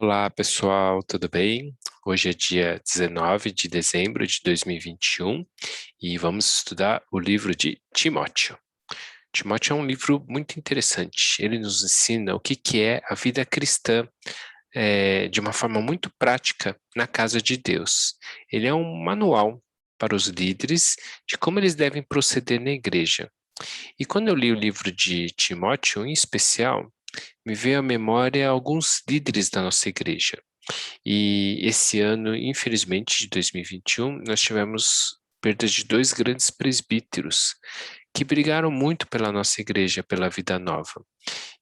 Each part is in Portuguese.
Olá, pessoal, tudo bem? Hoje é dia 19 de dezembro de 2021 e vamos estudar o livro de Timóteo. Timóteo é um livro muito interessante. Ele nos ensina o que é a vida cristã de uma forma muito prática na casa de Deus. Ele é um manual para os líderes de como eles devem proceder na igreja. E quando eu li o livro de Timóteo, em especial, me veio à memória alguns líderes da nossa igreja. E esse ano, infelizmente, de 2021, nós tivemos perda de dois grandes presbíteros que brigaram muito pela nossa igreja, pela Vida Nova.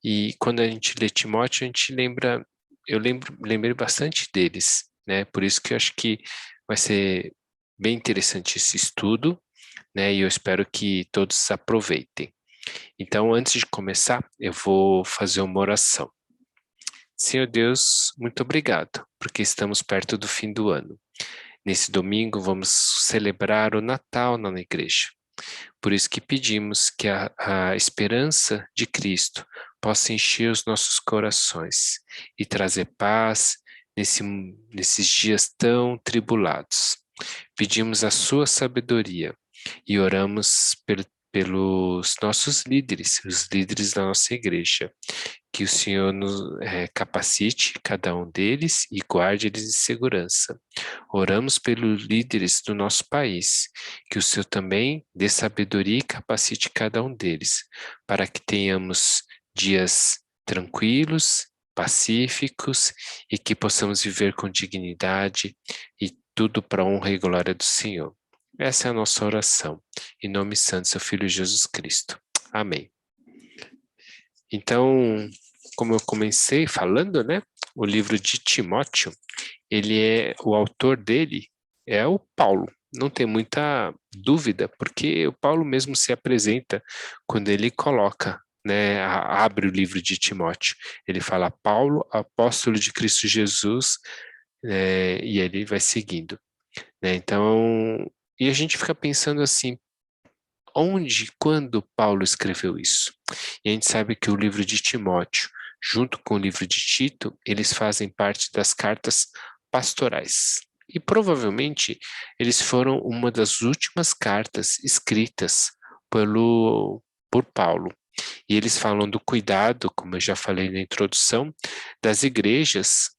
E quando a gente lê Timóteo, a gente lembra, lembrei bastante deles, né? Por isso que eu acho que vai ser bem interessante esse estudo, né? E eu espero que todos aproveitem. Então, antes de começar, eu vou fazer uma oração. Senhor Deus, muito obrigado, porque estamos perto do fim do ano. Nesse domingo vamos celebrar o Natal na igreja. Por isso que pedimos que a esperança de Cristo possa encher os nossos corações e trazer paz nesses dias tão tribulados. Pedimos a sua sabedoria e oramos pelos nossos líderes, os líderes da nossa igreja, que o Senhor nos capacite cada um deles e guarde eles em segurança. Oramos pelos líderes do nosso país, que o Senhor também dê sabedoria e capacite cada um deles, para que tenhamos dias tranquilos, pacíficos e que possamos viver com dignidade e tudo para a honra e glória do Senhor. Essa é a nossa oração. Em nome santo do seu Filho Jesus Cristo. Amém. Então, como eu comecei falando, né, o livro de Timóteo, o autor dele é o Paulo. Não tem muita dúvida, porque o Paulo mesmo se apresenta quando ele coloca, né, abre o livro de Timóteo. Ele fala Paulo, apóstolo de Cristo Jesus, e ele vai seguindo, né? Então, e a gente fica pensando assim, onde, quando Paulo escreveu isso? E a gente sabe que o livro de Timóteo, junto com o livro de Tito, eles fazem parte das cartas pastorais. E provavelmente eles foram uma das últimas cartas escritas por Paulo. E eles falam do cuidado, como eu já falei na introdução, das igrejas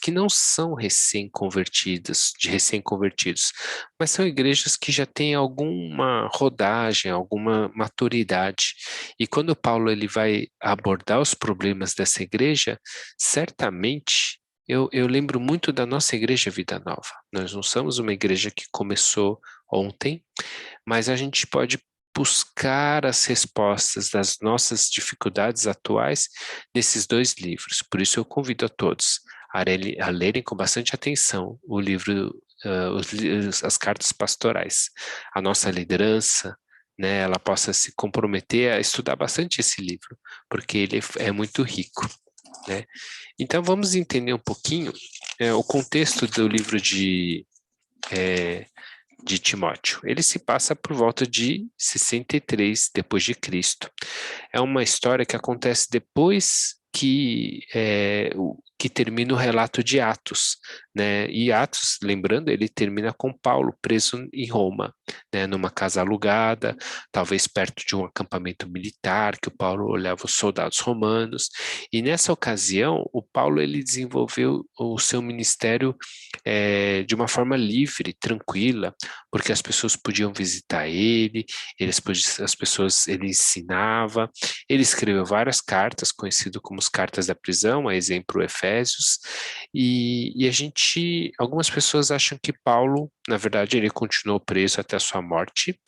que não são recém-convertidas, de recém-convertidos, mas são igrejas que já têm alguma rodagem, alguma maturidade. E quando Paulo ele vai abordar os problemas dessa igreja, certamente eu lembro muito da nossa igreja Vida Nova. Nós não somos uma igreja que começou ontem, mas a gente pode buscar as respostas das nossas dificuldades atuais nesses dois livros. Por isso eu convido a todos a lerem com bastante atenção o livro, as cartas pastorais. A nossa liderança, né, ela possa se comprometer a estudar bastante esse livro, porque ele é muito rico, né? Então vamos entender um pouquinho o contexto do livro de Timóteo. Ele se passa por volta de 63 depois de Cristo. É uma história que acontece depois que termina o relato de Atos, né? E Atos, lembrando, ele termina com Paulo preso em Roma, né? Numa casa alugada, talvez perto de um acampamento militar, que o Paulo olhava os soldados romanos. E nessa ocasião, o Paulo ele desenvolveu o seu ministério de uma forma livre, tranquila, porque as pessoas podiam visitar ele, ele ensinava, ele escreveu várias cartas, conhecido como as cartas da prisão, a exemplo Efésios, algumas pessoas acham que Paulo, na verdade, ele continuou preso até a sua morte,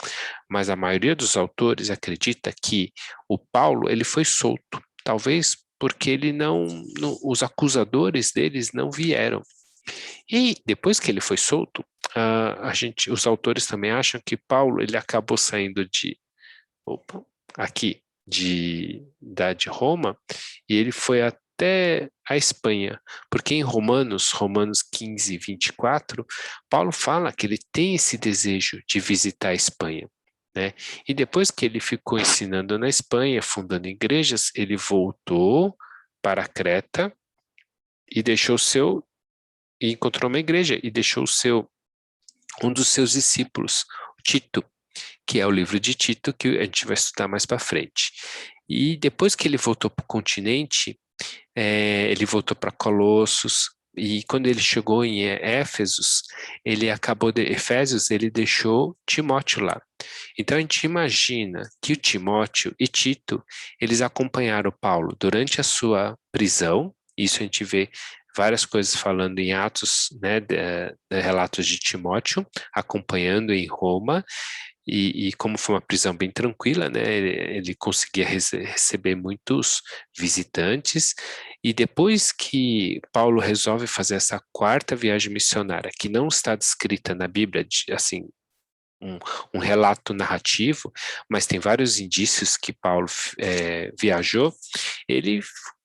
mas a maioria dos autores acredita que o Paulo, ele foi solto, talvez porque os acusadores deles não vieram. E depois que ele foi solto, os autores também acham que Paulo ele acabou saindo opa, aqui de Roma e ele foi até a Espanha, porque em Romanos 15, 24, Paulo fala que ele tem esse desejo de visitar a Espanha, né? E depois que ele ficou ensinando na Espanha, fundando igrejas, ele voltou para Creta e encontrou uma igreja e deixou um dos seus discípulos, Tito, que é o livro de Tito que a gente vai estudar mais para frente. E depois que ele voltou para o continente, ele voltou para Colossos, e quando ele chegou em Efésios, ele deixou Timóteo lá. Então a gente imagina que o Timóteo e Tito, eles acompanharam Paulo durante a sua prisão. Isso a gente vê várias coisas falando em Atos, né, relatos de Timóteo, acompanhando em Roma, e como foi uma prisão bem tranquila, né, ele conseguia receber muitos visitantes, e depois que Paulo resolve fazer essa quarta viagem missionária, que não está descrita na Bíblia, assim, um relato narrativo, mas tem vários indícios que Paulo viajou, ele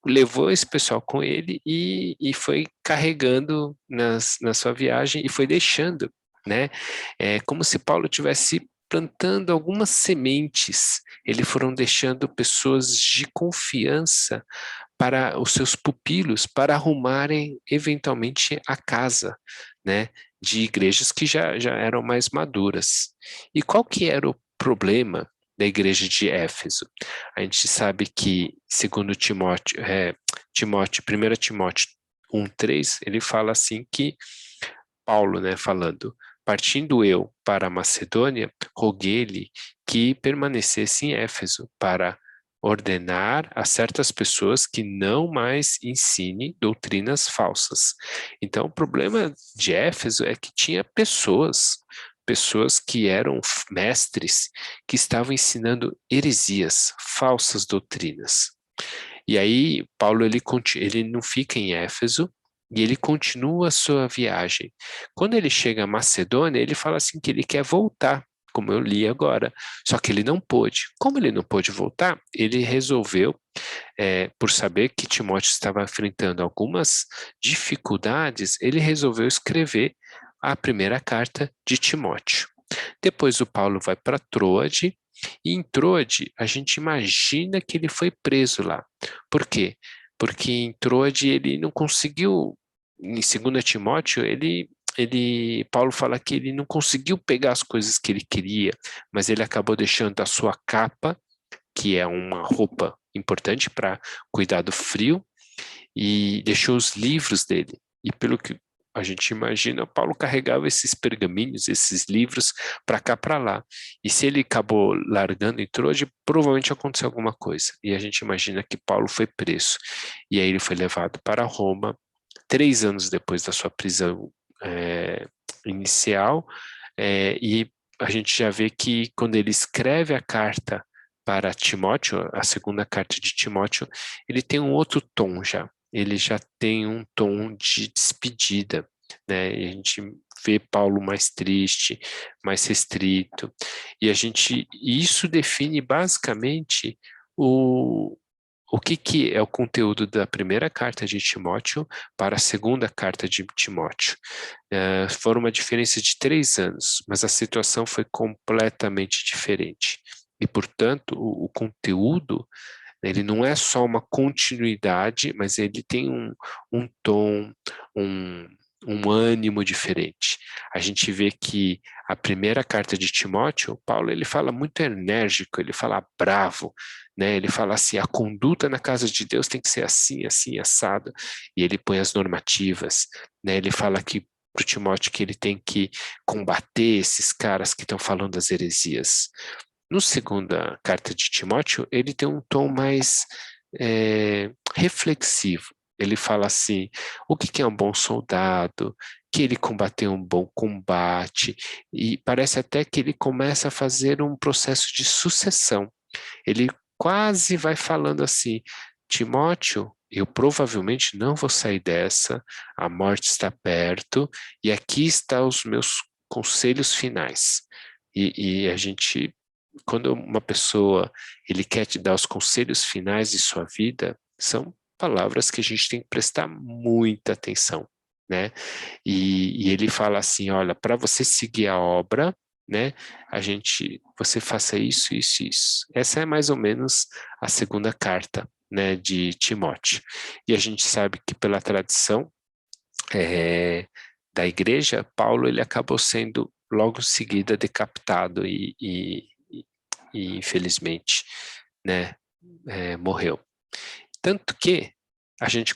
levou esse pessoal com ele e foi carregando na sua viagem e foi deixando, né? É como se Paulo tivesse plantando algumas sementes, eles foram deixando pessoas de confiança para os seus pupilos, para arrumarem eventualmente a casa, né, de igrejas que já eram mais maduras. E qual que era o problema da igreja de Éfeso? A gente sabe que, segundo Timóteo, 1 Timóteo 1:3, ele fala assim que Paulo, né, falando, partindo eu para a Macedônia, roguei-lhe que permanecesse em Éfeso para ordenar a certas pessoas que não mais ensine doutrinas falsas. Então, o problema de Éfeso é que tinha pessoas que eram mestres, que estavam ensinando heresias, falsas doutrinas. E aí, Paulo, ele não fica em Éfeso, e ele continua a sua viagem. Quando ele chega a Macedônia, ele fala assim que ele quer voltar, como eu li agora, só que ele não pôde. Como ele não pôde voltar, ele resolveu, por saber que Timóteo estava enfrentando algumas dificuldades, ele resolveu escrever a primeira carta de Timóteo. Depois o Paulo vai para Troade, e em Troade a gente imagina que ele foi preso lá. Por quê? Porque em Troade ele não conseguiu, em 2 Timóteo, Paulo fala que ele não conseguiu pegar as coisas que ele queria, mas ele acabou deixando a sua capa, que é uma roupa importante para cuidar do frio, e deixou os livros dele. E pelo que a gente imagina, Paulo carregava esses pergaminhos, esses livros, para cá, para lá. E se ele acabou largando em Troade, provavelmente aconteceu alguma coisa. E a gente imagina que Paulo foi preso. E aí ele foi levado para Roma, 3 anos depois da sua prisão inicial, e a gente já vê que quando ele escreve a carta para Timóteo, a segunda carta de Timóteo, ele tem um outro tom já. Ele já tem um tom de despedida, né? E a gente vê Paulo mais triste, mais restrito, e isso define basicamente o que é o conteúdo da primeira carta de Timóteo para a segunda carta de Timóteo. Foram uma diferença de 3 anos, mas a situação foi completamente diferente. E, portanto, o conteúdo, ele não é só uma continuidade, mas ele tem um tom, um, um ânimo diferente. A gente vê que a primeira carta de Timóteo, Paulo, ele fala muito enérgico, ele fala bravo, né? Ele fala assim, a conduta na casa de Deus tem que ser assim, assim, assado, e ele põe as normativas, né? Ele fala que para o Timóteo que ele tem que combater esses caras que estão falando das heresias. No segunda carta de Timóteo, ele tem um tom mais reflexivo. Ele fala assim, o que é um bom soldado, que ele combateu um bom combate, e parece até que ele começa a fazer um processo de sucessão. Ele quase vai falando assim, Timóteo, eu provavelmente não vou sair dessa, a morte está perto, e aqui estão os meus conselhos finais. E a gente, quando uma pessoa, ele quer te dar os conselhos finais de sua vida, são palavras que a gente tem que prestar muita atenção, né? E ele fala assim, olha, para você seguir a obra, né, você faça isso, isso, isso. Essa é mais ou menos a segunda carta. né, de Timóteo. E a gente sabe que pela tradição da igreja, Paulo ele acabou sendo logo em seguida decapitado e infelizmente, né, morreu. Tanto que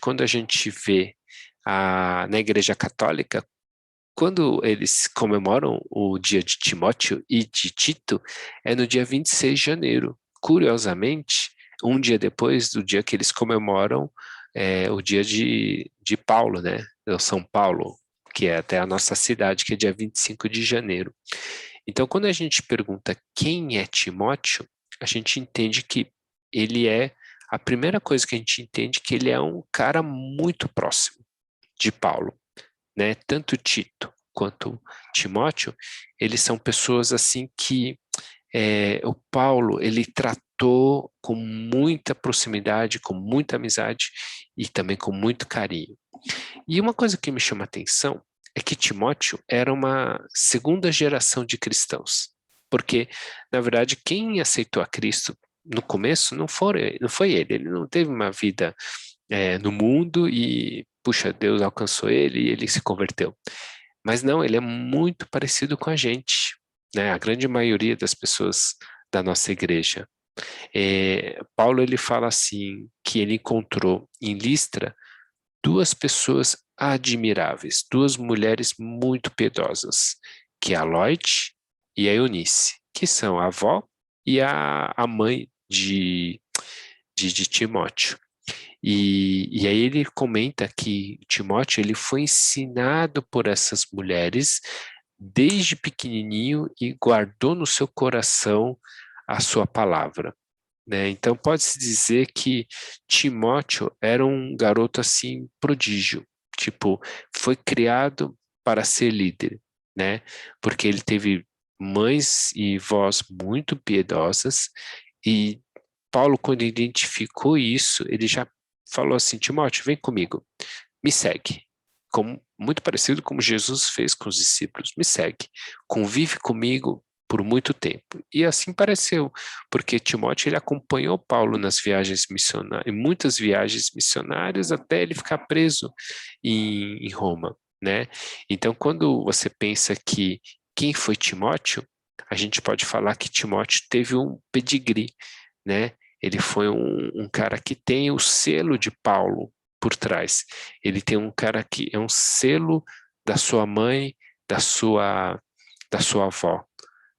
quando a gente vê na Igreja Católica, quando eles comemoram o dia de Timóteo e de Tito, é no dia 26 de janeiro. Curiosamente, um dia depois do dia que eles comemoram o dia de Paulo, né? São Paulo, que é até a nossa cidade, que é dia 25 de janeiro. Então, quando a gente pergunta quem é Timóteo, a gente entende que ele a primeira coisa que a gente entende é que ele é um cara muito próximo de Paulo, né? Tanto Tito quanto Timóteo, eles são pessoas assim que o Paulo, ele tratou com muita proximidade, com muita amizade e também com muito carinho. E uma coisa que me chama a atenção é que Timóteo era uma segunda geração de cristãos, porque, na verdade, quem aceitou a Cristo no começo não foi ele não teve uma vida no mundo e, puxa, Deus alcançou ele e ele se converteu. Mas não, ele é muito parecido com a gente, né? A grande maioria das pessoas da nossa igreja. Paulo ele fala assim que ele encontrou em Listra duas pessoas admiráveis, duas mulheres muito piedosas, que é a Loide e a Eunice, que são a avó e a mãe de Timóteo. E aí ele comenta que Timóteo ele foi ensinado por essas mulheres desde pequenininho e guardou no seu coração a sua palavra, né? Então pode-se dizer que Timóteo era um garoto assim prodígio, tipo, foi criado para ser líder, né? Porque ele teve mães e vós muito piedosas e Paulo, quando identificou isso, ele já falou assim: Timóteo, vem comigo, me segue. Muito parecido como Jesus fez com os discípulos: me segue, convive comigo por muito tempo. E assim pareceu, porque Timóteo ele acompanhou Paulo nas viagens missionárias, em muitas viagens missionárias, até ele ficar preso em Roma, né? Então, quando você pensa que quem foi Timóteo, a gente pode falar que Timóteo teve um pedigree, né? Ele foi um cara que tem o selo de Paulo por trás. Ele tem um cara que é um selo da sua mãe, da sua avó,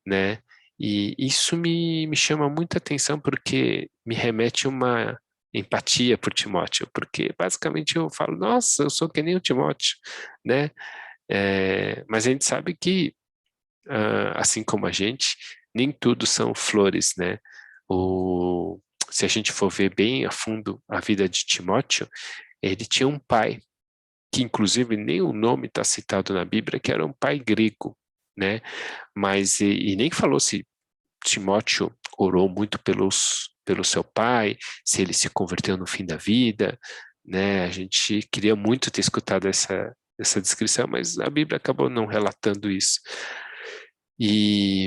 né? E isso me chama muita atenção porque me remete uma empatia por Timóteo, porque basicamente eu falo, nossa, eu sou que nem o Timóteo, né? Mas a gente sabe que, assim como a gente, nem tudo são flores, né? Se a gente for ver bem a fundo a vida de Timóteo, ele tinha um pai, que inclusive nem o nome está citado na Bíblia, que era um pai grego, né? Mas, e nem falou se Timóteo orou muito pelo seu pai, se ele se converteu no fim da vida, né? A gente queria muito ter escutado essa descrição, mas a Bíblia acabou não relatando isso.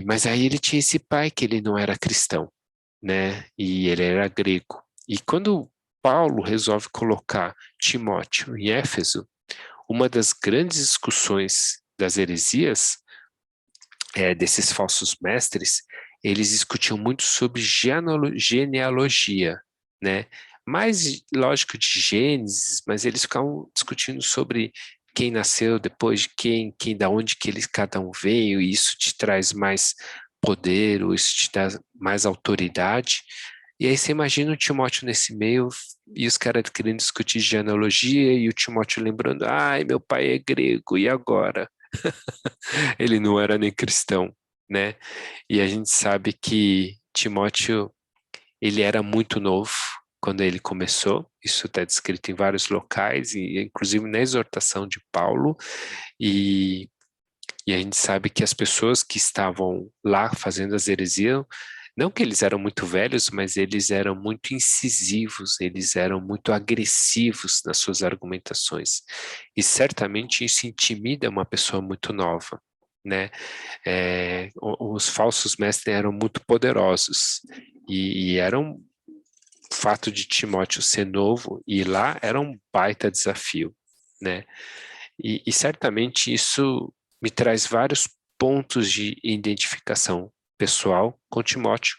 Mas aí ele tinha esse pai que ele não era cristão, né? E ele era grego. E quando Paulo resolve colocar Timóteo em Éfeso, uma das grandes discussões das heresias, desses falsos mestres, eles discutiam muito sobre genealogia, né? Mais, lógico, de Gênesis, mas eles ficavam discutindo sobre quem nasceu depois de quem da onde que cada um veio, e isso te traz mais poder, ou isso te dá mais autoridade. E aí você imagina o Timóteo nesse meio, e os caras querendo discutir genealogia, e o Timóteo lembrando, ai, meu pai é grego, e agora? Ele não era nem cristão, né? E a gente sabe que Timóteo, ele era muito novo quando ele começou, isso está descrito em vários locais, e inclusive na exortação de Paulo, e, e a gente sabe que as pessoas que estavam lá fazendo as heresias, não que eles eram muito velhos, mas eles eram muito incisivos, eles eram muito agressivos nas suas argumentações. E certamente isso intimida uma pessoa muito nova, né? Os falsos mestres eram muito poderosos e eram fato de Timóteo ser novo e ir lá era um baita desafio, né? E certamente isso me traz vários pontos de identificação pessoal com Timóteo.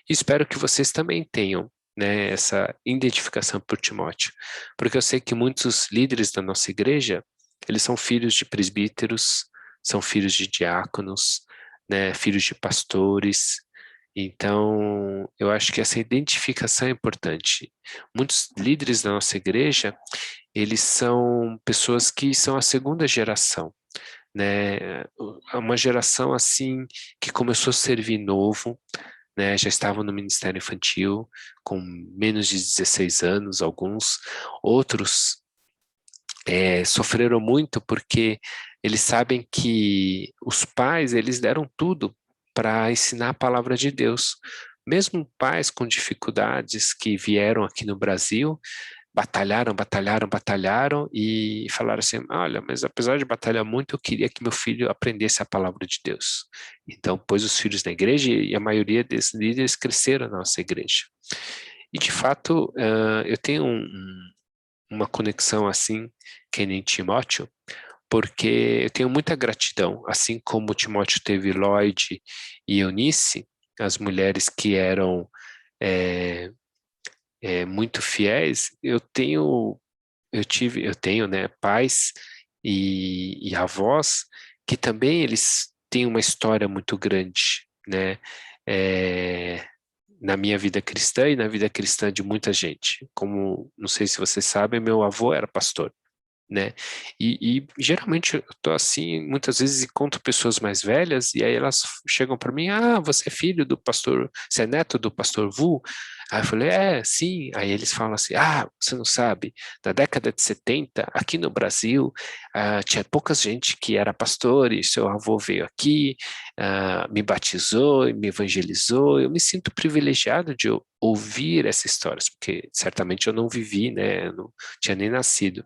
E espero que vocês também tenham, né, essa identificação por Timóteo, porque eu sei que muitos líderes da nossa igreja, eles são filhos de presbíteros, são filhos de diáconos, né, filhos de pastores. Então, eu acho que essa identificação é importante. Muitos líderes da nossa igreja, eles são pessoas que são a segunda geração, né? É uma geração assim que começou a servir novo, né? Já estavam no ministério infantil com menos de 16 anos, alguns, outros sofreram muito porque eles sabem que os pais, eles deram tudo para ensinar a palavra de Deus. Mesmo pais com dificuldades que vieram aqui no Brasil, batalharam, batalharam, batalharam e falaram assim: olha, mas apesar de batalhar muito, eu queria que meu filho aprendesse a palavra de Deus. Então, pôs os filhos na igreja e a maioria desses líderes cresceram na nossa igreja. E, de fato, eu tenho uma conexão assim, que nem Timóteo, porque eu tenho muita gratidão, assim como Timóteo teve Lloyd e Eunice, as mulheres que eram é, muito fiéis, eu tenho, né, pais e avós que também eles têm uma história muito grande, né, é, na minha vida cristã e na vida cristã de muita gente. Como, não sei se vocês sabem, meu avô era pastor, né? E geralmente eu tô assim, muitas vezes encontro pessoas mais velhas e aí elas chegam para mim: ah, você é filho do pastor, você é neto do pastor Vu? Aí eu falei: sim. Aí eles falam assim: ah, você não sabe, na década de 70 aqui no Brasil, tinha pouca gente que era pastor e seu avô veio aqui, me batizou e me evangelizou. Eu me sinto privilegiado de ouvir essas histórias, porque certamente eu não vivi, né? Eu não tinha nem nascido.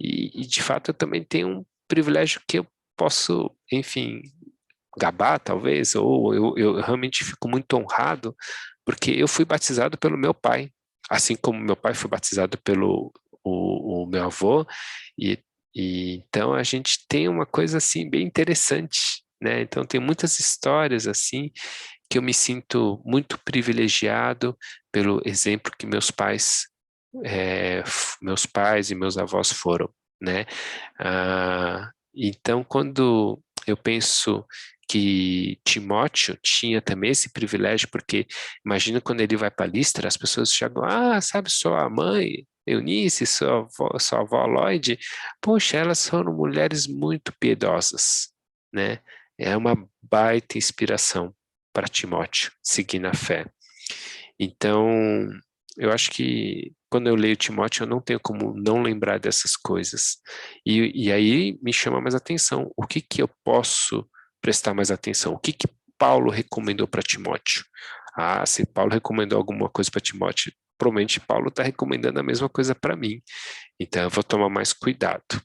E de fato eu também tenho um privilégio que eu posso, enfim, gabar talvez, ou eu realmente fico muito honrado, porque eu fui batizado pelo meu pai, assim como meu pai foi batizado pelo o meu avô, e, e então a gente tem uma coisa assim bem interessante, né? Então tem muitas histórias assim que eu me sinto muito privilegiado pelo exemplo que meus pais e meus avós foram, né? Então, quando eu penso que Timóteo tinha também esse privilégio, porque imagina quando ele vai para Listra, as pessoas chegam: ah, sabe, sua mãe, Eunice, sua avó Lloyd, poxa, elas foram mulheres muito piedosas, né? É uma baita inspiração para Timóteo seguir na fé. Então, eu acho que quando eu leio Timóteo, eu não tenho como não lembrar dessas coisas. E aí me chama mais atenção. O que que eu posso prestar mais atenção? O que que Paulo recomendou para Timóteo? Ah, se Paulo recomendou alguma coisa para Timóteo, provavelmente Paulo está recomendando a mesma coisa para mim. Então eu vou tomar mais cuidado.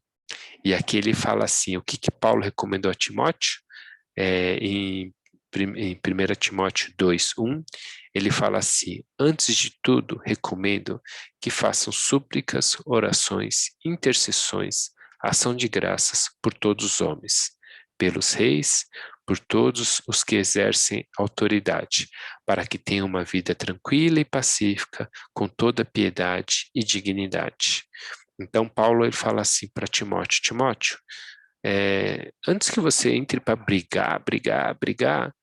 E aqui ele fala assim: o que que Paulo recomendou a Timóteo? Em 1 Timóteo 2:1, ele fala assim: antes de tudo, recomendo que façam súplicas, orações, intercessões, ação de graças por todos os homens, pelos reis, por todos os que exercem autoridade, para que tenham uma vida tranquila e pacífica, com toda piedade e dignidade. Então, Paulo ele fala assim para Timóteo: Timóteo, antes que você entre para brigar, brigar, brigar,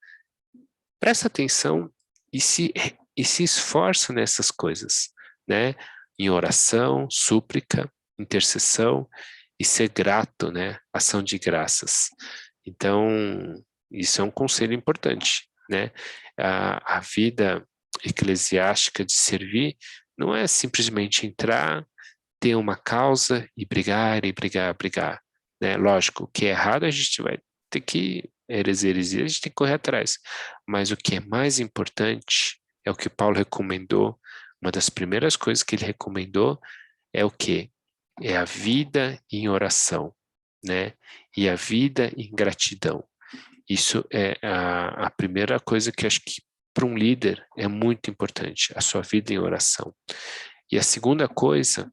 presta atenção e se esforça nessas coisas, né? Em oração, súplica, intercessão e ser grato, né? Ação de graças. Então, isso é um conselho importante, né? A vida eclesiástica de servir não é simplesmente entrar, ter uma causa e brigar e brigar, brigar, né? Lógico, o que é errado a gente vai ter que heresia, a gente tem que correr atrás. Mas o que é mais importante é o que Paulo recomendou. Uma das primeiras coisas que ele recomendou é o quê? É a vida em oração, né? E a vida em gratidão. Isso é a primeira coisa que acho que para um líder é muito importante, a sua vida em oração. E a segunda coisa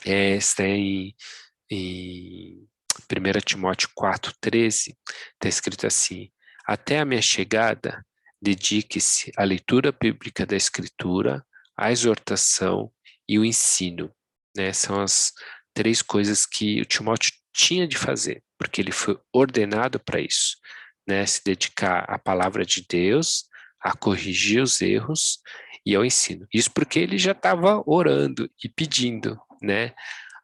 está em 1 Timóteo 4,13, está escrito assim: até a minha chegada, dedique-se à leitura bíblica da Escritura, à exortação e o ensino. Né? São as 3 coisas que o Timóteo tinha de fazer, porque ele foi ordenado para isso, né? Se dedicar à palavra de Deus, a corrigir os erros e ao ensino. Isso porque ele já estava orando e pedindo, né?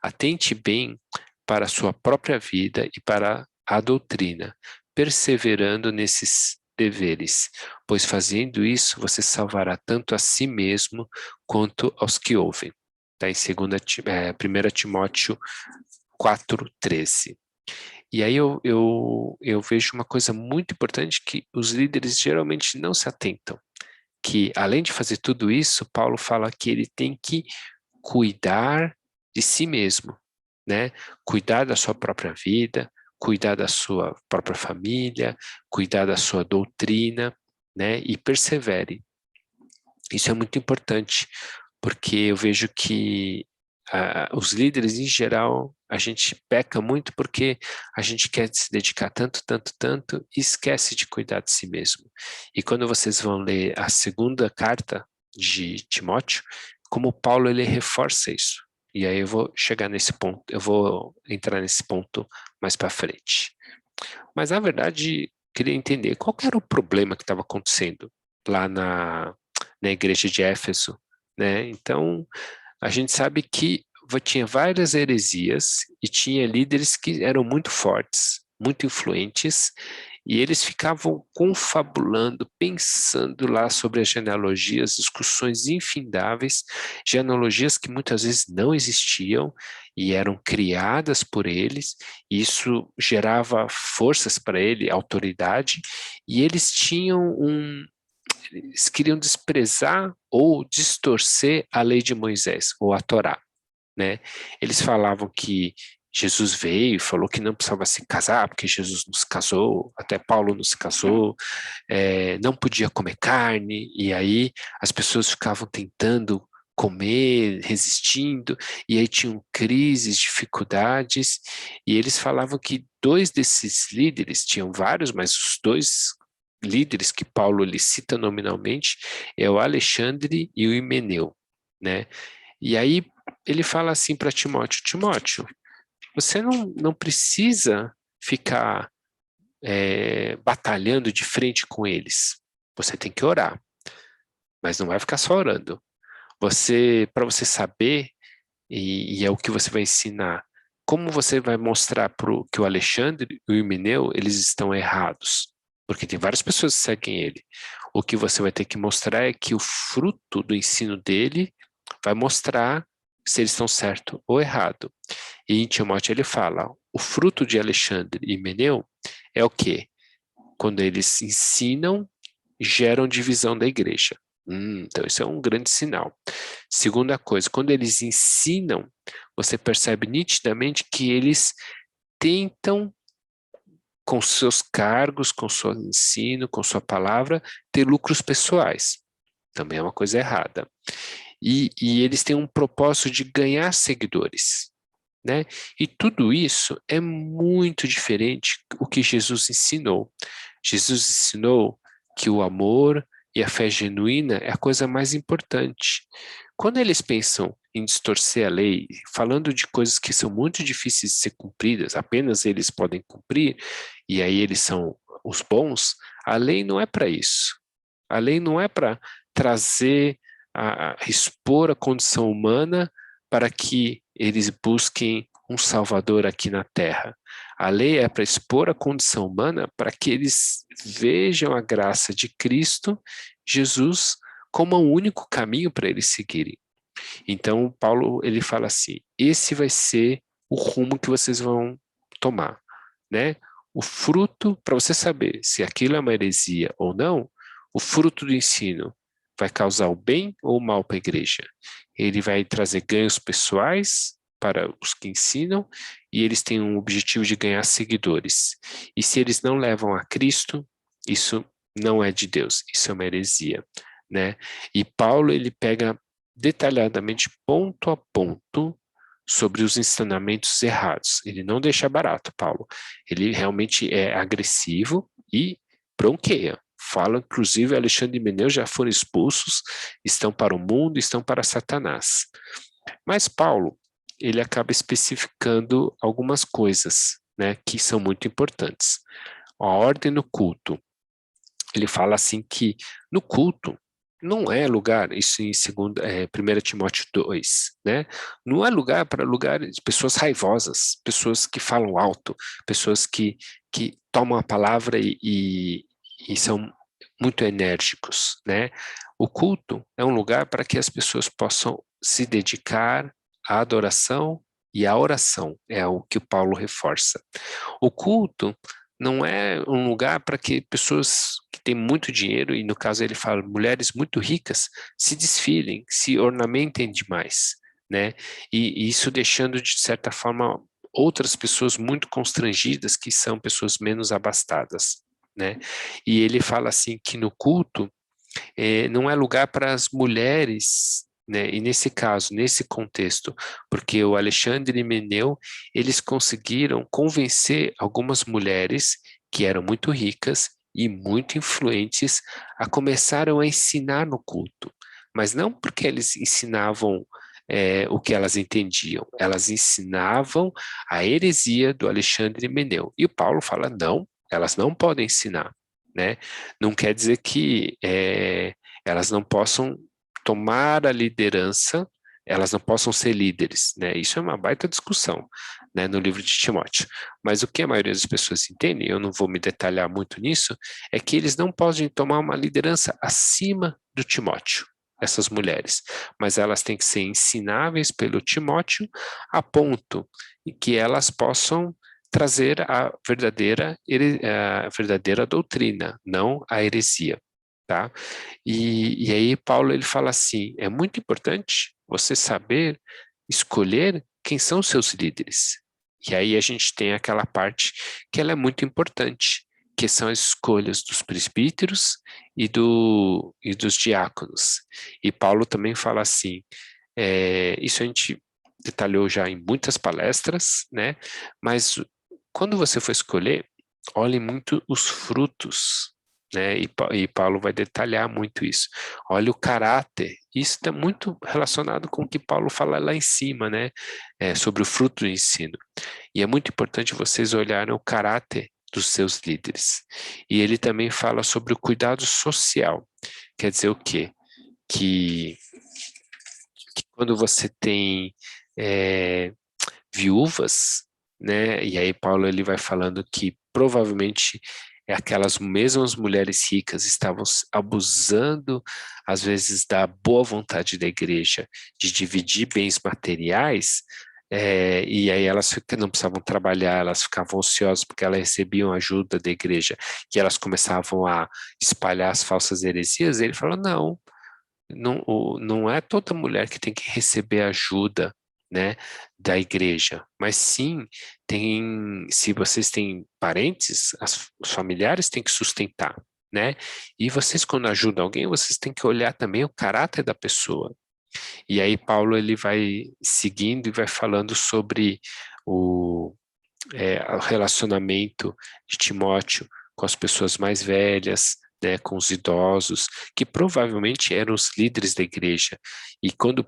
Atente bem para a sua própria vida e para a doutrina, perseverando nesses deveres, pois fazendo isso você salvará tanto a si mesmo quanto aos que ouvem. Está em 1 Timóteo 4,13. E aí eu vejo uma coisa muito importante que os líderes geralmente não se atentam, que além de fazer tudo isso, Paulo fala que ele tem que cuidar de si mesmo, né? Cuidar da sua própria vida, cuidar da sua própria família, cuidar da sua doutrina, né? E persevere. Isso é muito importante, porque eu vejo que os líderes em geral, a gente peca muito porque a gente quer se dedicar tanto, tanto, tanto e esquece de cuidar de si mesmo. E quando vocês vão ler a segunda carta de Timóteo, como Paulo ele reforça isso. E aí eu vou chegar nesse ponto, eu vou entrar nesse ponto mais para frente. Mas na verdade, queria entender qual que era o problema que estava acontecendo lá na igreja de Éfeso, né? Então, a gente sabe que tinha várias heresias e tinha líderes que eram muito fortes, muito influentes, e eles ficavam confabulando, pensando lá sobre as genealogias, discussões infindáveis, genealogias que muitas vezes não existiam e eram criadas por eles, e isso gerava forças para ele, autoridade, e eles queriam desprezar ou distorcer a lei de Moisés, ou a Torá, né? Eles falavam que Jesus veio e falou que não precisava se casar, porque Jesus nos casou, até Paulo nos casou, não podia comer carne, e aí as pessoas ficavam tentando comer, resistindo, e aí tinham crises, dificuldades, e eles falavam que 2 desses líderes, tinham vários, mas os 2 líderes que Paulo ele cita nominalmente é o Alexandre e o Himeneu, né? E aí ele fala assim para Timóteo: Timóteo, você não precisa ficar batalhando de frente com eles. Você tem que orar, mas não vai ficar só orando. Para você saber, e é o que você vai ensinar, como você vai mostrar que o Alexandre e o Himeneu, eles estão errados? Porque tem várias pessoas que seguem ele. O que você vai ter que mostrar é que o fruto do ensino dele vai mostrar se eles estão certo ou errado. E em Timóteo ele fala, o fruto de Alexandre e Himeneu é o quê? Quando eles ensinam, geram divisão da igreja. Então isso é um grande sinal. Segunda coisa, quando eles ensinam, você percebe nitidamente que eles tentam, com seus cargos, com seu ensino, com sua palavra, ter lucros pessoais. Também é uma coisa errada. E eles têm um propósito de ganhar seguidores, né? E tudo isso é muito diferente do que Jesus ensinou. Jesus ensinou que o amor e a fé genuína é a coisa mais importante. Quando eles pensam em distorcer a lei, falando de coisas que são muito difíceis de ser cumpridas, apenas eles podem cumprir, e aí eles são os bons, a lei não é para isso. A lei não é para trazer, expor a condição humana para que eles busquem um Salvador aqui na Terra. A lei é para expor a condição humana para que eles vejam a graça de Cristo, Jesus, como o único caminho para eles seguirem. Então, Paulo ele fala assim: esse vai ser o rumo que vocês vão tomar, né? O fruto, para você saber se aquilo é uma heresia ou não, o fruto do ensino vai causar o bem ou o mal para a igreja? Ele vai trazer ganhos pessoais para os que ensinam e eles têm um objetivo de ganhar seguidores. E se eles não levam a Cristo, isso não é de Deus, isso é uma heresia, né? E Paulo, ele pega detalhadamente, ponto a ponto, sobre os ensinamentos errados. Ele não deixa barato, Paulo. Ele realmente é agressivo e bronqueia. Fala, inclusive, Alexandre e Meneu já foram expulsos, estão para o mundo, estão para Satanás. Mas Paulo, ele acaba especificando algumas coisas, né, que são muito importantes. A ordem no culto. Ele fala assim que no culto não é lugar, isso em 1 Timóteo 2, né? Não é lugar de pessoas raivosas, pessoas que falam alto, pessoas que tomam a palavra e são muito enérgicos, né? O culto é um lugar para que as pessoas possam se dedicar à adoração e à oração, é o que o Paulo reforça. O culto não é um lugar para que pessoas que têm muito dinheiro, e no caso ele fala mulheres muito ricas, se desfilem, se ornamentem demais, né? E isso deixando de certa forma outras pessoas muito constrangidas, que são pessoas menos abastadas, né? E ele fala assim que no culto não é lugar para as mulheres, né? E nesse caso, nesse contexto, porque o Alexandre e Meneu, eles conseguiram convencer algumas mulheres que eram muito ricas e muito influentes a começarem a ensinar no culto, mas não porque eles ensinavam o que elas entendiam, elas ensinavam a heresia do Alexandre e Meneu. E o Paulo fala, não, elas não podem ensinar, né? Não quer dizer que elas não possam tomar a liderança, elas não possam ser líderes, né? Isso é uma baita discussão, né, no livro de Timóteo. Mas o que a maioria das pessoas entende, eu não vou me detalhar muito nisso, é que eles não podem tomar uma liderança acima do Timóteo, essas mulheres, mas elas têm que ser ensináveis pelo Timóteo a ponto que elas possam trazer a verdadeira doutrina, não a heresia, tá? E aí Paulo ele fala assim, é muito importante você saber escolher quem são os seus líderes. E aí a gente tem aquela parte que ela é muito importante, que são as escolhas dos presbíteros e dos diáconos. E Paulo também fala assim, isso a gente detalhou já em muitas palestras, né? Mas quando você for escolher, olhe muito os frutos, né? E Paulo vai detalhar muito isso. Olha o caráter. Isso está muito relacionado com o que Paulo fala lá em cima, né? Sobre o fruto do ensino. E é muito importante vocês olharem o caráter dos seus líderes. E ele também fala sobre o cuidado social. Quer dizer o quê? Que quando você tem viúvas, né? E aí Paulo ele vai falando que provavelmente aquelas mesmas mulheres ricas estavam abusando às vezes da boa vontade da igreja de dividir bens materiais. E aí elas não precisavam trabalhar, elas ficavam ociosas porque elas recebiam ajuda da igreja, que elas começavam a espalhar as falsas heresias. Ele falou, não é toda mulher que tem que receber ajuda, né, da igreja, mas sim se vocês têm parentes, os familiares têm que sustentar, né? E vocês quando ajudam alguém, vocês têm que olhar também o caráter da pessoa. E aí Paulo ele vai seguindo e vai falando sobre o relacionamento de Timóteo com as pessoas mais velhas, né, com os idosos, que provavelmente eram os líderes da igreja. E quando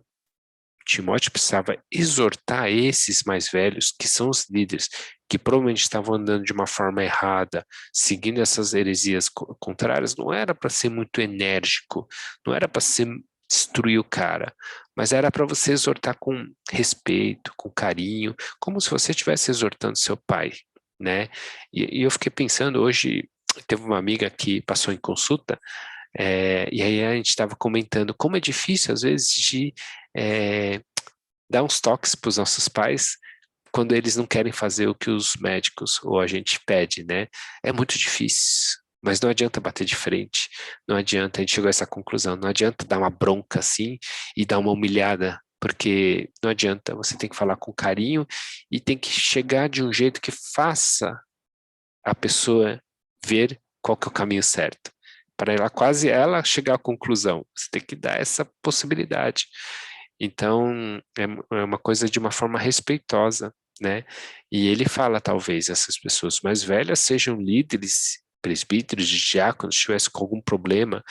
Timóteo precisava exortar esses mais velhos, que são os líderes, que provavelmente estavam andando de uma forma errada, seguindo essas heresias contrárias, não era para ser muito enérgico, não era para ser destruir o cara, mas era para você exortar com respeito, com carinho, como se você estivesse exortando seu pai, né? E eu fiquei pensando, hoje teve uma amiga que passou em consulta, e aí a gente estava comentando como é difícil, às vezes, de é, dar uns toques para os nossos pais quando eles não querem fazer o que os médicos ou a gente pede, né? É muito difícil, mas não adianta bater de frente, não adianta, a gente chegou a essa conclusão, não adianta dar uma bronca assim e dar uma humilhada, porque não adianta, você tem que falar com carinho e tem que chegar de um jeito que faça a pessoa ver qual que é o caminho certo. para ela quase ela chegar à conclusão. Você tem que dar essa possibilidade. Então, é uma coisa de uma forma respeitosa, né? E ele fala, talvez, essas pessoas mais velhas sejam líderes, presbíteros, diáconos, estivesse com algum problema,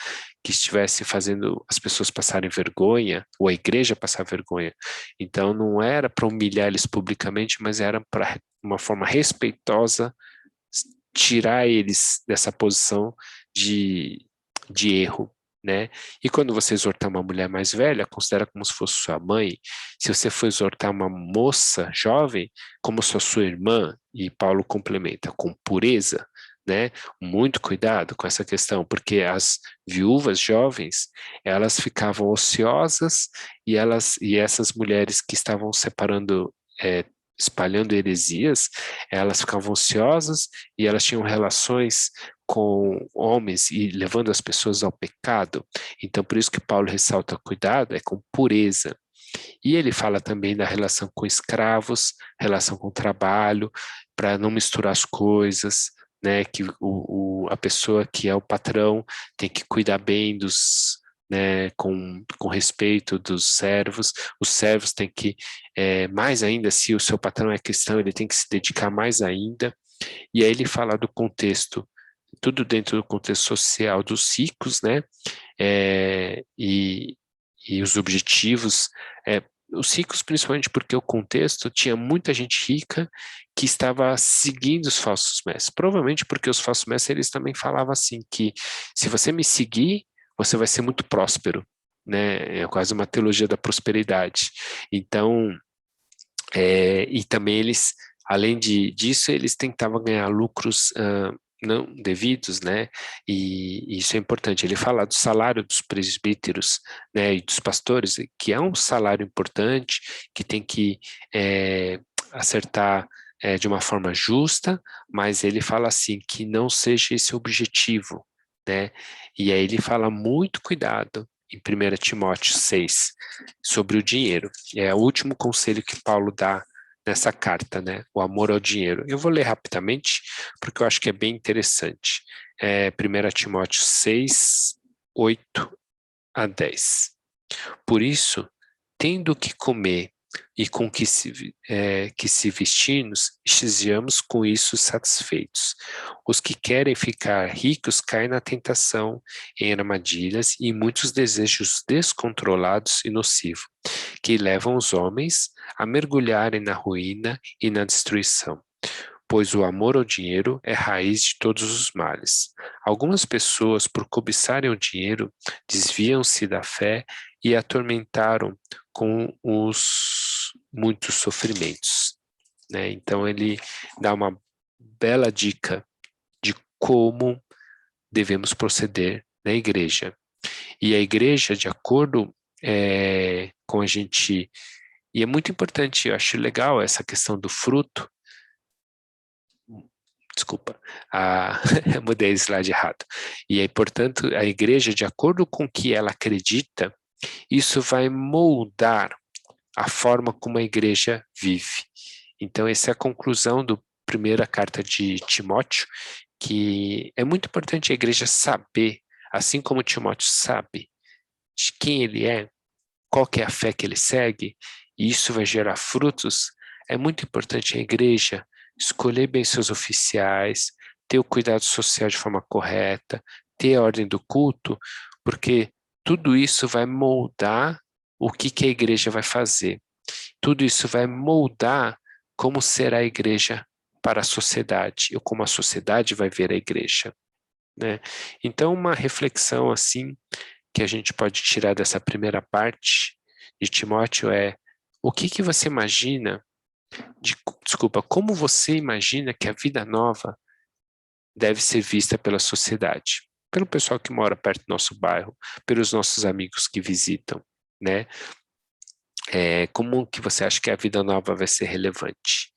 que estivesse fazendo as pessoas passarem vergonha, ou a igreja passar vergonha. Então, não era para humilhar eles publicamente, mas era para uma forma respeitosa tirar eles dessa posição de erro, né? E quando você exortar uma mulher mais velha, considera como se fosse sua mãe. Se você for exortar uma moça jovem, como se fosse sua irmã, e Paulo complementa, com pureza, né? Muito cuidado com essa questão, porque as viúvas jovens, elas ficavam ociosas e essas mulheres que estavam separando, espalhando heresias, elas ficavam ociosas e elas tinham relações com homens e levando as pessoas ao pecado. Então, por isso que Paulo ressalta cuidado, é com pureza. E ele fala também da relação com escravos, relação com trabalho, para não misturar as coisas, né? Que a pessoa que é o patrão tem que cuidar bem dos, né, com respeito dos servos. Os servos têm que, mais ainda, se o seu patrão é cristão, ele tem que se dedicar mais ainda. E aí ele fala do contexto, tudo dentro do contexto social dos ricos, né? É, e os objetivos, os ricos principalmente porque o contexto tinha muita gente rica que estava seguindo os falsos mestres, provavelmente porque os falsos mestres eles também falavam assim que se você me seguir, você vai ser muito próspero, né? É quase uma teologia da prosperidade. Então, e também eles, além disso, eles tentavam ganhar lucros não devidos, né? E isso é importante. Ele fala do salário dos presbíteros, né, e dos pastores, que é um salário importante, que tem que acertar de uma forma justa, mas ele fala assim que não seja esse o objetivo, né? E aí ele fala muito cuidado em 1 Timóteo 6 sobre o dinheiro. É o último conselho que Paulo dá nessa carta, né? O amor ao dinheiro. Eu vou ler rapidamente, porque eu acho que é bem interessante. 1 Timóteo 6, 8 a 10. Por isso, tendo o que comer e com que se vestir-nos, estejamos com isso satisfeitos. Os que querem ficar ricos caem na tentação, em armadilhas e em muitos desejos descontrolados e nocivos, que levam os homens a mergulharem na ruína e na destruição. Pois o amor ao dinheiro é raiz de todos os males. Algumas pessoas, por cobiçarem o dinheiro, desviam-se da fé e atormentaram com os muitos sofrimentos, né? Então ele dá uma bela dica de como devemos proceder na igreja. E a igreja, de acordo com a gente, e é muito importante, eu acho legal essa questão do fruto. Desculpa, mudei o slide errado. E aí, portanto, a igreja, de acordo com o que ela acredita, isso vai moldar a forma como a igreja vive. Então, essa é a conclusão da primeira carta de Timóteo, que é muito importante a igreja saber, assim como Timóteo sabe de quem ele é, qual que é a fé que ele segue, e isso vai gerar frutos. É muito importante a igreja escolher bem seus oficiais, ter o cuidado social de forma correta, ter a ordem do culto, porque tudo isso vai moldar o que a igreja vai fazer. Tudo isso vai moldar como será a igreja para a sociedade, ou como a sociedade vai ver a igreja, né? Então, uma reflexão assim que a gente pode tirar dessa primeira parte de Timóteo é o que você imagina desculpa, como você imagina que a vida nova deve ser vista pela sociedade, pelo pessoal que mora perto do nosso bairro, pelos nossos amigos que visitam, né? Como que você acha que a vida nova vai ser relevante?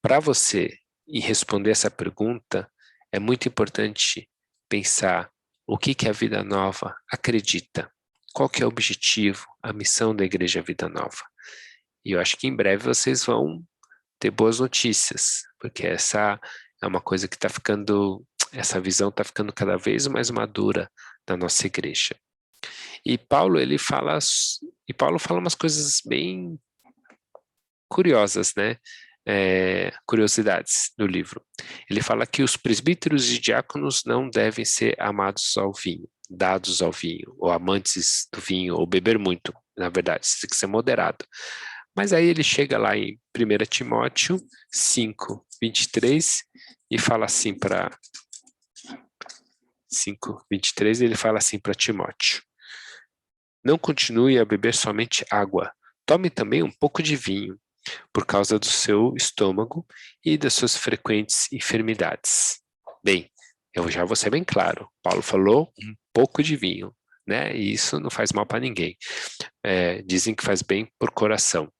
Para você e responder essa pergunta, é muito importante pensar o que a vida nova acredita, qual que é o objetivo, a missão da Igreja Vida Nova. E eu acho que em breve vocês vão ter boas notícias, porque essa é uma coisa que está ficando Essa visão está ficando cada vez mais madura na nossa igreja. E Paulo fala umas coisas bem curiosas, né? Curiosidades do livro. Ele fala que os presbíteros e diáconos não devem ser amados ao vinho, dados ao vinho, ou amantes do vinho, ou beber muito, na verdade, isso tem que ser moderado. Mas aí ele chega lá em 1 Timóteo 5, 23, e fala assim para 5, 23, ele fala assim para Timóteo: não continue a beber somente água, tome também um pouco de vinho, por causa do seu estômago e das suas frequentes enfermidades. Bem, eu já vou ser bem claro, Paulo falou um pouco de vinho, né? E isso não faz mal para ninguém. Dizem que faz bem por coração.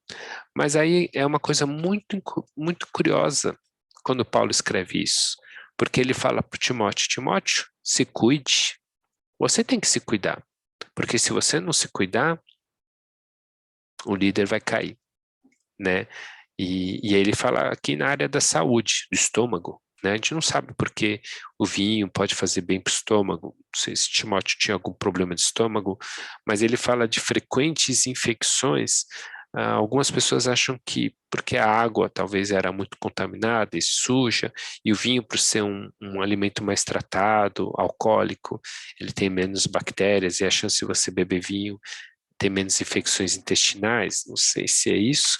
Mas aí é uma coisa muito, muito curiosa quando Paulo escreve isso, porque ele fala para Timóteo: Timóteo, se cuide, você tem que se cuidar, porque se você não se cuidar, o líder vai cair, né? E aí ele fala aqui na área da saúde, do estômago, né? A gente não sabe porque o vinho pode fazer bem para o estômago. Não sei se Timóteo tinha algum problema de estômago, mas ele fala de frequentes infecções. Algumas pessoas acham que porque a água talvez era muito contaminada e suja, e o vinho, por ser um alimento mais tratado, alcoólico, ele tem menos bactérias, e a chance de você beber vinho ter menos infecções intestinais, não sei se é isso,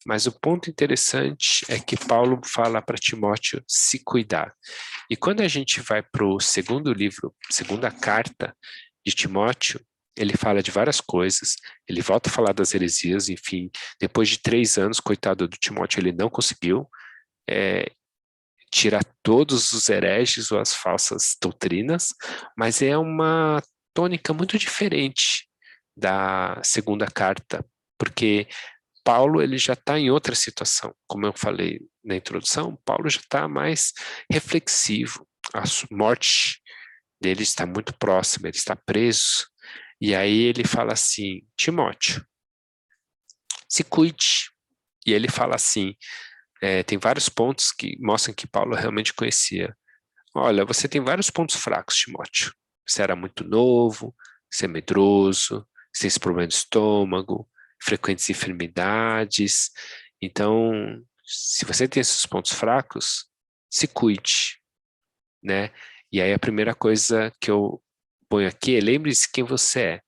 mas o ponto interessante é que Paulo fala para Timóteo se cuidar. E quando a gente vai para o segundo livro, segunda carta de Timóteo, ele fala de várias coisas, ele volta a falar das heresias, enfim, depois de 3 anos, coitado do Timóteo, ele não conseguiu tirar todos os hereges ou as falsas doutrinas, mas é uma tônica muito diferente da segunda carta, porque Paulo ele já está em outra situação, como eu falei na introdução, Paulo já está mais reflexivo, a morte dele está muito próxima, ele está preso, e aí ele fala assim: Timóteo, se cuide. E ele fala assim, tem vários pontos que mostram que Paulo realmente conhecia. Olha, você tem vários pontos fracos, Timóteo. Você era muito novo, você é medroso, você tem esse problema de estômago, frequentes enfermidades. Então, se você tem esses pontos fracos, se cuide, né? E aí a primeira coisa que eu ponho aqui é: lembre-se quem você é.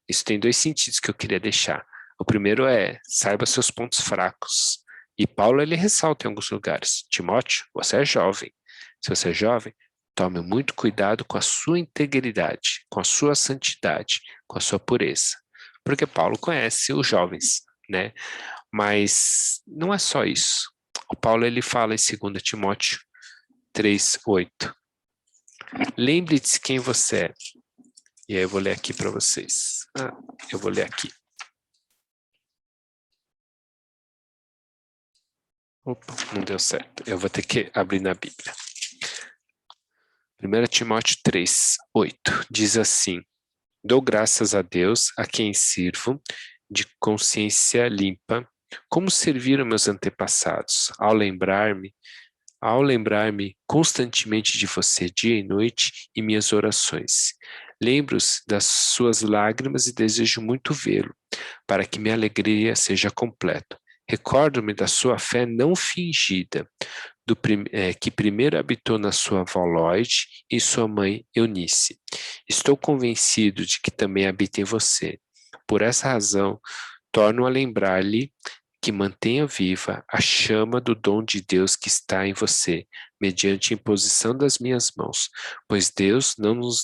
Isso tem 2 sentidos que eu queria deixar. O primeiro é: saiba seus pontos fracos. E Paulo ele ressalta em alguns lugares: Timóteo, você é jovem. Se você é jovem, tome muito cuidado com a sua integridade, com a sua santidade, com a sua pureza. Porque Paulo conhece os jovens, né? Mas não é só isso. O Paulo ele fala em 2 Timóteo 3:8. Lembre-se quem você é. E aí eu vou ler aqui para vocês. Eu vou ler aqui. Opa, não deu certo. Eu vou ter que abrir na Bíblia. 1 Timóteo 3:8 diz assim: dou graças a Deus, a quem sirvo, de consciência limpa, como serviram meus antepassados, ao lembrar-me constantemente de você dia e noite em minhas orações. Lembro-se das suas lágrimas e desejo muito vê-lo, para que minha alegria seja completa. Recordo-me da sua fé não fingida, que primeiro habitou na sua avó Lloyd e sua mãe Eunice. Estou convencido de que também habita em você. Por essa razão, torno a lembrar-lhe que mantenha viva a chama do dom de Deus que está em você, mediante a imposição das minhas mãos, pois Deus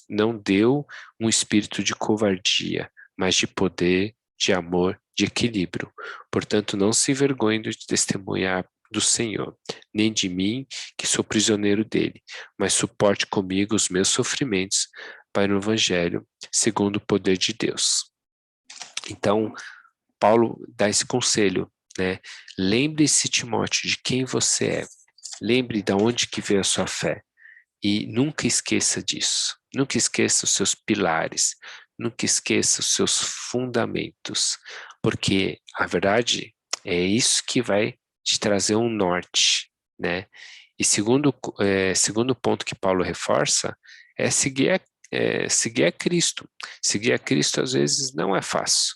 não deu um espírito de covardia, mas de poder, de amor, de equilíbrio. Portanto, não se envergonhe de testemunhar do Senhor, nem de mim, que sou prisioneiro dele, mas suporte comigo os meus sofrimentos para o Evangelho, segundo o poder de Deus. Então, Paulo dá esse conselho, né? Lembre-se, Timóteo, de quem você é. Lembre de onde que veio a sua fé. E nunca esqueça disso. Nunca esqueça os seus pilares. Nunca esqueça os seus fundamentos. Porque a verdade é isso que vai te trazer um norte, né? E segundo ponto que Paulo reforça é seguir a Cristo. Seguir a Cristo às vezes não é fácil.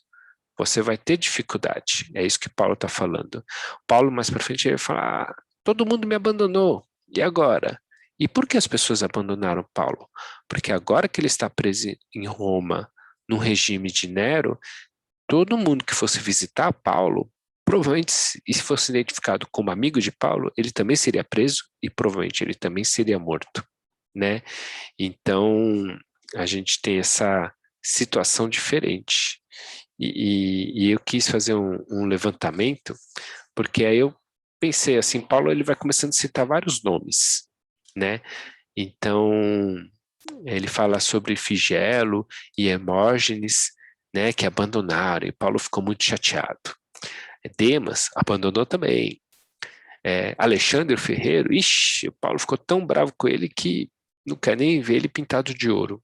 Você vai ter dificuldade. É isso que Paulo está falando. Paulo mais para frente ele vai falar: todo mundo me abandonou. E agora? E por que as pessoas abandonaram Paulo? Porque agora que ele está preso em Roma, no regime de Nero, todo mundo que fosse visitar Paulo, provavelmente, e se fosse identificado como amigo de Paulo, ele também seria preso e provavelmente ele também seria morto, né? Então, a gente tem essa situação diferente. E eu quis fazer um levantamento, porque aí eu pensei assim, Paulo ele vai começando a citar vários nomes, né? Então, ele fala sobre Figelo e Hermógenes, né, que abandonaram, e Paulo ficou muito chateado. Demas abandonou também. Alexandre Ferreiro, ixi, Paulo ficou tão bravo com ele que não quer nem ver ele pintado de ouro.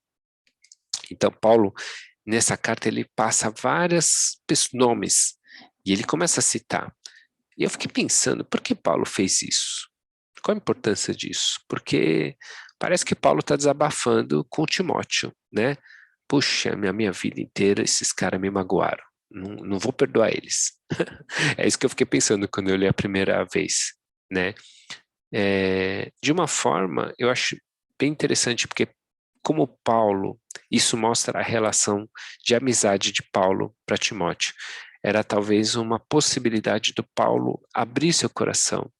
Então, Paulo, nessa carta, ele passa vários nomes e ele começa a citar. E eu fiquei pensando, por que Paulo fez isso? Qual a importância disso? Porque parece que Paulo está desabafando com Timóteo, né? Puxa, minha vida inteira esses caras me magoaram. Não vou perdoar eles. É isso que eu fiquei pensando quando eu li a primeira vez, né? De uma forma, eu acho bem interessante, porque como Paulo, isso mostra a relação de amizade de Paulo para Timóteo. Era talvez uma possibilidade do Paulo abrir seu coração.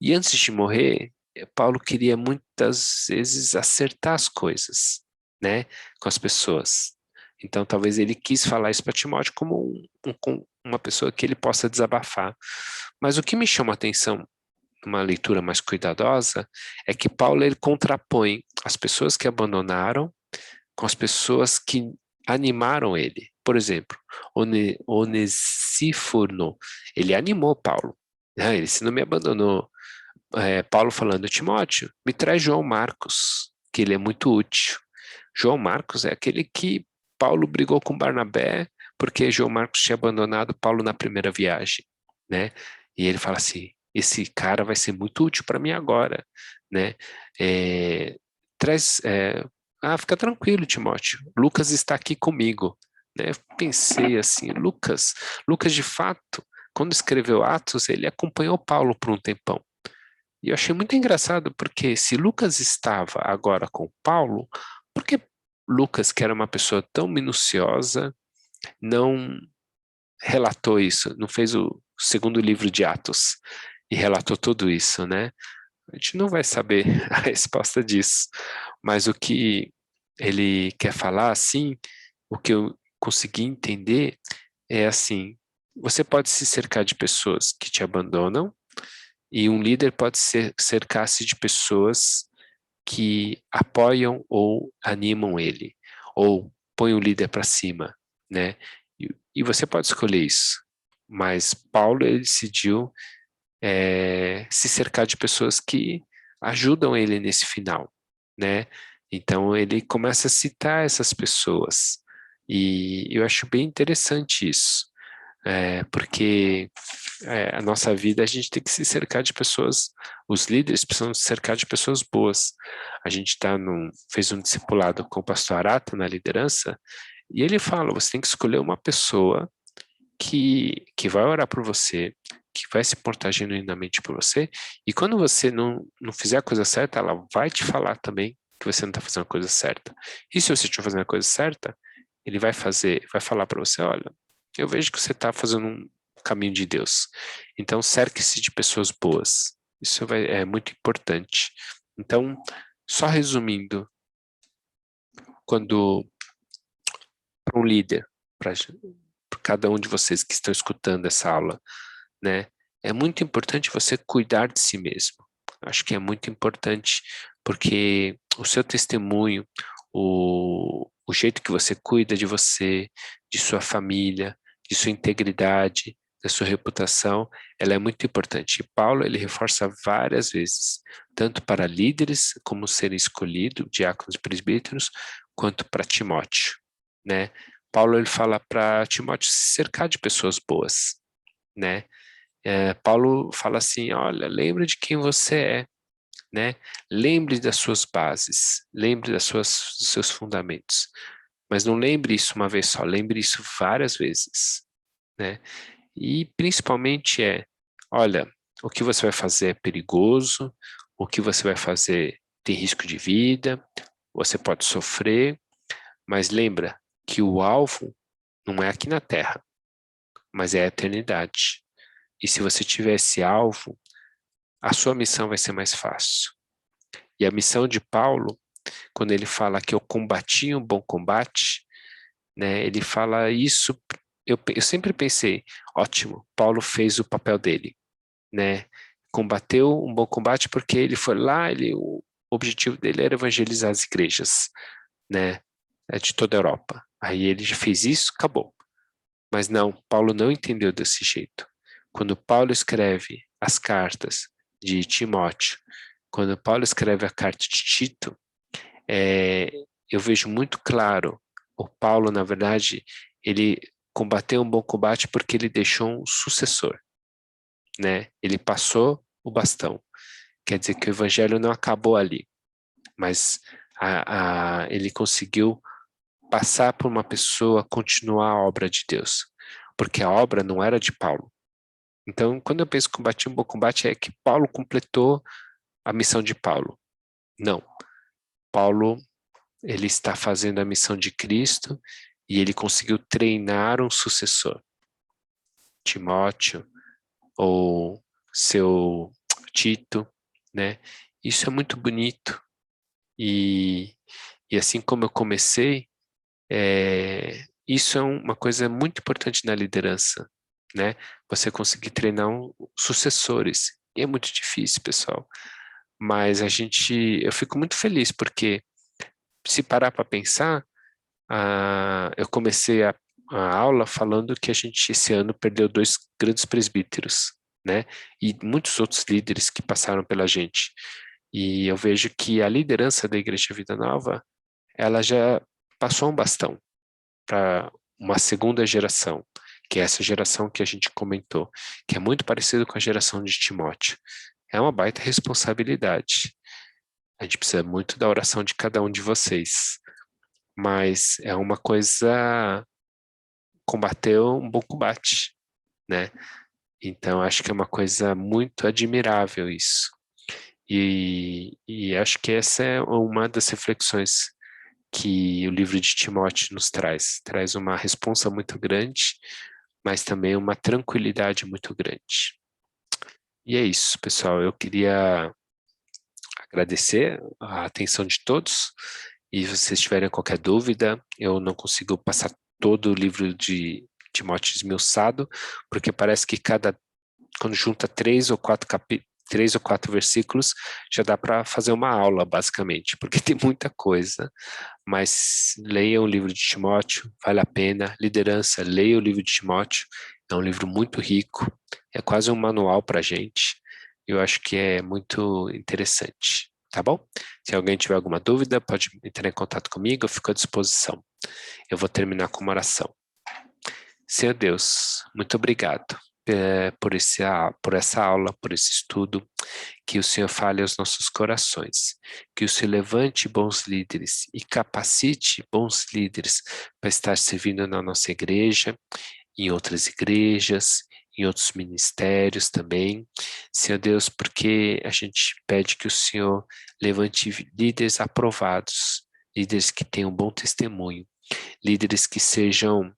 E antes de morrer, Paulo queria muitas vezes acertar as coisas, né, com as pessoas. Então, talvez ele quis falar isso para Timóteo como uma pessoa que ele possa desabafar. Mas o que me chama a atenção, uma leitura mais cuidadosa, é que Paulo ele contrapõe as pessoas que abandonaram com as pessoas que animaram ele. Por exemplo, Onesíforo, ele animou Paulo. Ele se não me abandonou. Paulo falando, Timóteo, me traz João Marcos, que ele é muito útil. João Marcos é aquele que Paulo brigou com Barnabé porque João Marcos tinha abandonado Paulo na primeira viagem, né? E ele fala assim, esse cara vai ser muito útil para mim agora, né? É, traz, fica tranquilo, Timóteo. Lucas está aqui comigo, né? Eu pensei assim, Lucas de fato, quando escreveu Atos, ele acompanhou Paulo por um tempão. E eu achei muito engraçado, porque se Lucas estava agora com Paulo, por que Lucas, que era uma pessoa tão minuciosa, não relatou isso, não fez o segundo livro de Atos e relatou tudo isso, né? A gente não vai saber a resposta disso, mas o que ele quer falar, assim, o que eu consegui entender é assim, você pode se cercar de pessoas que te abandonam, e um líder pode cercar-se de pessoas que apoiam ou animam ele, ou põem o líder para cima, né? E você pode escolher isso. Mas Paulo ele decidiu se cercar de pessoas que ajudam ele nesse final, né? Então ele começa a citar essas pessoas. E eu acho bem interessante isso. Porque a nossa vida a gente tem que se cercar de pessoas, os líderes precisam se cercar de pessoas boas. A gente fez um discipulado com o pastor Arata na liderança, e ele fala, você tem que escolher uma pessoa que vai orar por você, que vai se portar genuinamente por você, e quando você não fizer a coisa certa, ela vai te falar também que você não está fazendo a coisa certa. E se você estiver fazendo a coisa certa, ele vai falar para você, olha, eu vejo que você está fazendo um caminho de Deus. Então, cerque-se de pessoas boas. Isso é muito importante. Então, só resumindo, quando para um líder, para cada um de vocês que estão escutando essa aula, né, é muito importante você cuidar de si mesmo. Acho que é muito importante porque o seu testemunho, o jeito que você cuida de você, de sua família, de sua integridade, da sua reputação, ela é muito importante. E Paulo, ele reforça várias vezes, tanto para líderes como serem escolhidos, diáconos e presbíteros, quanto para Timóteo, né? Paulo, ele fala para Timóteo se cercar de pessoas boas, né? Paulo fala assim, olha, lembra de quem você é, né? Lembre das suas bases, lembre dos seus fundamentos. Mas não lembre isso uma vez só, lembre isso várias vezes, né? E principalmente olha, o que você vai fazer é perigoso, o que você vai fazer tem risco de vida, você pode sofrer, mas lembra que o alvo não é aqui na Terra, mas é a eternidade. E se você tiver esse alvo, a sua missão vai ser mais fácil. E a missão de Paulo, quando ele fala que eu combati um bom combate, né, ele fala isso, eu sempre pensei, ótimo, Paulo fez o papel dele, né, combateu um bom combate porque ele foi lá, o objetivo dele era evangelizar as igrejas, né, de toda a Europa. Aí ele já fez isso, acabou. Mas não, Paulo não entendeu desse jeito. Quando Paulo escreve as cartas de Timóteo, quando Paulo escreve a carta de Tito, é, eu vejo muito claro, o Paulo, na verdade, ele combateu um bom combate porque ele deixou um sucessor, né? Ele passou o bastão. Quer dizer que o evangelho não acabou ali, mas ele conseguiu passar por uma pessoa, continuar a obra de Deus, porque a obra não era de Paulo. Então, quando eu penso em combate um bom combate, é que Paulo completou a missão de Paulo. Não. Paulo, ele está fazendo a missão de Cristo e ele conseguiu treinar um sucessor. Timóteo ou seu Tito, né? Isso é muito bonito. E assim como eu comecei, isso é uma coisa muito importante na liderança, né? Você conseguir treinar sucessores. E é muito difícil, pessoal. Mas eu fico muito feliz porque se parar para pensar, eu comecei a aula falando que a gente esse ano perdeu 2 grandes presbíteros, né? E muitos outros líderes que passaram pela gente. E eu vejo que a liderança da Igreja Vida Nova, ela já passou um bastão para uma segunda geração, que é essa geração que a gente comentou, que é muito parecido com a geração de Timóteo. É uma baita responsabilidade. A gente precisa muito da oração de cada um de vocês, mas é uma coisa combater um bom combate, né? Então acho que é uma coisa muito admirável isso. E acho que essa é uma das reflexões que o livro de Timóteo nos traz. Traz uma responsa muito grande, mas também uma tranquilidade muito grande. E é isso, pessoal. Eu queria agradecer a atenção de todos. E se vocês tiverem qualquer dúvida, eu não consigo passar todo o livro de Timóteo esmiuçado, porque parece que quando junta 3 ou 4 versículos, já dá para fazer uma aula, basicamente, porque tem muita coisa. Mas leiam o livro de Timóteo, vale a pena. Liderança, leia o livro de Timóteo, é um livro muito rico, é quase um manual para a gente. Eu acho que é muito interessante, tá bom? Se alguém tiver alguma dúvida, pode entrar em contato comigo, eu fico à disposição. Eu vou terminar com uma oração. Senhor Deus, muito obrigado por essa aula, por esse estudo, que o Senhor fale aos nossos corações, que o Senhor levante bons líderes e capacite bons líderes para estar servindo na nossa igreja, em outras igrejas, em outros ministérios também. Senhor Deus, porque a gente pede que o Senhor levante líderes aprovados, líderes que tenham bom testemunho, líderes que sejam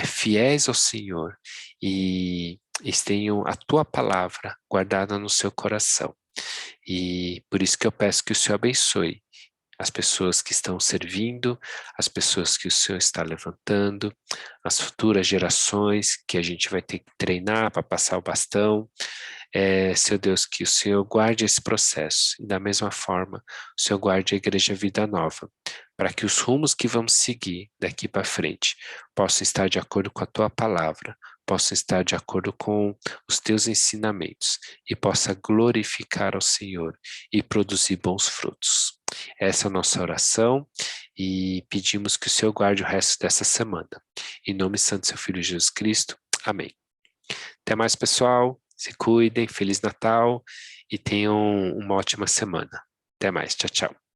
fiéis ao Senhor e tenham a tua palavra guardada no seu coração. E por isso que eu peço que o Senhor abençoe as pessoas que estão servindo, as pessoas que o Senhor está levantando, as futuras gerações que a gente vai ter que treinar para passar o bastão. Seu Deus, que o Senhor guarde esse processo e da mesma forma o Senhor guarde a Igreja Vida Nova, para que os rumos que vamos seguir daqui para frente possam estar de acordo com a Tua palavra, possam estar de acordo com os Teus ensinamentos e possa glorificar ao Senhor e produzir bons frutos. Essa é a nossa oração e pedimos que o Senhor guarde o resto dessa semana. Em nome santo do seu Filho Jesus Cristo. Amém. Até mais, pessoal. Se cuidem. Feliz Natal e tenham uma ótima semana. Até mais, tchau, tchau.